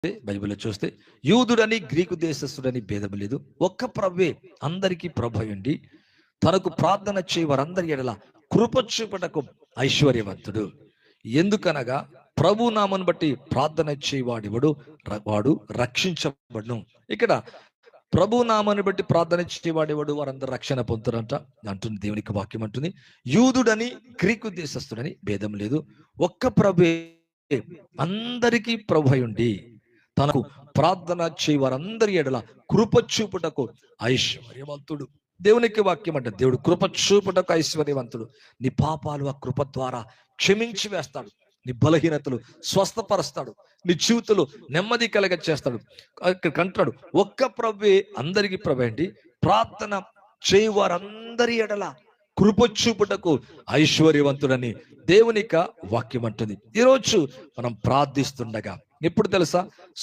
బైబిల్లో చూస్తే యూదుడని గ్రీకు దేశస్థుడని భేదం లేదు, ఒక్క ప్రభువే అందరికీ ప్రభు అయ్యుండి తనకు ప్రార్థన చేయ వారందరి ఎడల కృప చూపుటకు ఐశ్వర్యవంతుడు. ఎందుకనగా ప్రభు నామను బట్టి ప్రార్థన చేయవాడివడు వాడు రక్షించబడును. ఇక్కడ ప్రభు నామాన్ని బట్టి ప్రార్థన చేయవాడేవాడు వారందరూ రక్షణ పొందుతారంట అంటుంది దేవునికి వాక్యం. అంటుంది యూదుడని గ్రీకు దేశస్థుడని భేదం లేదు, ఒక్క ప్రభువే అందరికీ ప్రభు అయ్యుండి తనకు ప్రార్థన చేయ వారందరి ఎడల కృప చూపుటకు ఐశ్వర్యవంతుడు. దేవునికి వాక్యం అంటే దేవుడు కృప చూపుటకు ఐశ్వర్యవంతుడు. నీ పాపాలు ఆ కృప ద్వారా క్షమించి వేస్తాడు, నీ బలహీనతలు స్వస్థపరుస్తాడు, నీ జీవితంలో నెమ్మది కలగ చేస్తాడు. కంటాడు ఒక్క ప్రభువే అందరికీ ప్రభు అండి, ప్రార్థన చేయ వారందరి ఎడల కృప చూపుటకు ఐశ్వర్యవంతుడని దేవునిక వాక్యం అంటుంది. ఈరోజు మనం ప్రార్థిస్తుండగా ఎప్పుడు తెలుసా,